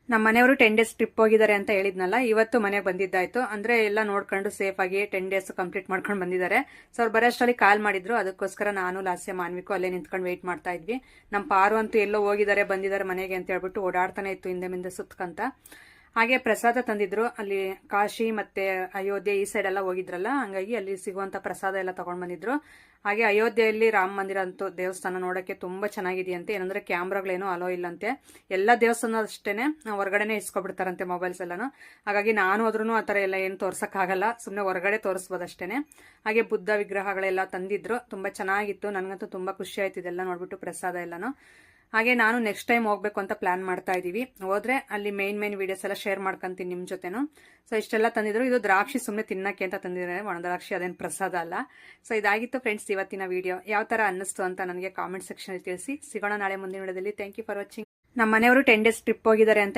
ನಮ್ಮ ಮನೆಯವರು 10 days trip ಹೋಗಿದ್ದಾರೆ ಅಂತ ಹೇಳಿದ್ನಲ್ಲ, ಇವತ್ತು ಮನೆಗೆ ಬಂದಿದ್ದಾಯ್ತು. ಅಂದ್ರೆ ಎಲ್ಲ ನೋಡ್ಕೊಂಡು ಸೇಫ್ ಆಗಿ 10 ಡೇಸ್ ಕಂಪ್ಲೀಟ್ ಮಾಡ್ಕೊಂಡು ಬಂದಿದ್ದಾರೆ. ಸೊ ಅವ್ರು ಬರೋಷ್ಟರಲ್ಲಿ ಕಾಲ್ ಮಾಡಿದ್ರು, ಅದಕ್ಕೋಸ್ಕರ ನಾನು ಲಾಸ್ಯ ಮಾನ್ವಿಕು ಅಲ್ಲೇ ನಿಂತ್ಕೊಂಡು ವೆಯ್ಟ್ ಮಾಡ್ತಾ ಇದ್ವಿ. ನಮ್ಮ ಪಾರು ಅಂತೂ ಎಲ್ಲೋ ಹೋಗಿದ್ದಾರೆ ಬಂದಿದ್ದಾರೆ ಮನೆಗೆ ಅಂತ ಹೇಳ್ಬಿಟ್ಟು ಓಡಾಡ್ತಾನೆ ಇತ್ತು ಹಿಂದೆ ಮುಂದೆ ಸುತ್ಕಂತ. ಹಾಗೆ ಪ್ರಸಾದ ತಂದಿದ್ರು, ಅಲ್ಲಿ ಕಾಶಿ ಮತ್ತೆ ಅಯೋಧ್ಯೆ ಈ ಸೈಡ್ ಎಲ್ಲ ಹೋಗಿದ್ರಲ್ಲ, ಹಂಗಾಗಿ ಅಲ್ಲಿ ಸಿಗುವಂತ ಪ್ರಸಾದ ಎಲ್ಲ ತಗೊಂಡ್ ಬಂದಿದ್ರು. ಹಾಗೆ ಅಯೋಧ್ಯೆಯಲ್ಲಿ ರಾಮ ಮಂದಿರ ಅಂತೂ ದೇವಸ್ಥಾನ ನೋಡಕ್ಕೆ ತುಂಬಾ ಚೆನ್ನಾಗಿದೆಯಂತೆ. ಏನಂದ್ರೆ ಕ್ಯಾಮ್ರಾಗಳೇನೋ ಅಲೋ ಇಲ್ಲಂತೆ, ಎಲ್ಲ ದೇವಸ್ಥಾನ ಅಷ್ಟೇನೆ ಹೊರಗಡೆನೆ ಇಸ್ಕೊಬಿಡ್ತಾರಂತೆ ಮೊಬೈಲ್ಸ್ ಎಲ್ಲಾನು. ಹಾಗಾಗಿ ನಾನು ಹೋದ್ರೂ ಆ ತರ ಎಲ್ಲ ಏನು ತೋರ್ಸಕ್ಕಾಗಲ್ಲ, ಸುಮ್ಮನೆ ಹೊರಗಡೆ ತೋರಿಸ್ಬೋದು ಅಷ್ಟೇನೆ. ಹಾಗೆ ಬುದ್ಧ ವಿಗ್ರಹಗಳೆಲ್ಲ ತಂದಿದ್ರು, ತುಂಬಾ ಚೆನ್ನಾಗಿತ್ತು. ನನಗಂತೂ ತುಂಬಾ ಖುಷಿ ಆಯ್ತು ಇದೆಲ್ಲ ನೋಡ್ಬಿಟ್ಟು ಪ್ರಸಾದ ಎಲ್ಲಾನು. ಹಾಗೆ ನಾನು ನೆಕ್ಸ್ಟ್ ಟೈಮ್ ಹೋಗ್ಬೇಕು ಅಂತ ಪ್ಲಾನ್ ಮಾಡ್ತಾ ಇದೀವಿ. ಹೋದ್ರೆ ಅಲ್ಲಿ ಮೇನ್ ವಿಡಿಯೋಸ್ ಎಲ್ಲ ಶೇರ್ ಮಾಡ್ಕೊಂತೀನಿ ನಿಮ್ ಜೊತೆನು. ಸೊ ಇಷ್ಟೆಲ್ಲ ತಂದಿದ್ರು. ಇದು ದ್ರಾಕ್ಷಿ ಸುಮ್ಮನೆ ತಿನ್ನಕ್ಕೆ ಅಂತ ತಂದಿದ್ದಾರೆ, ಒಣ ದ್ರಾಕ್ಷಿ, ಅದೇನು ಪ್ರಸಾದ ಅಲ್ಲ. ಸೊ ಇದಾಗಿತ್ತು ಫ್ರೆಂಡ್ಸ್ ಇವತ್ತಿನ ವಿಡಿಯೋ. ಯಾವ ತರ ಅನ್ನಿಸ್ತು ಅಂತ ನನಗೆ ಕಾಮೆಂಟ್ ಸೆಕ್ಷನ್ ತಿಳಿಸಿ. ಸಿಗೋಣ ನಾಳೆ ಮುಂದಿನ ವಿಡಿಯೋದಲ್ಲಿ. Thank you for watching. ನಮ್ಮ ಮನೆಯವರು 10 ಡೇಸ್ ಟ್ರಿಪ್ ಹೋಗಿದ್ದಾರೆ ಅಂತ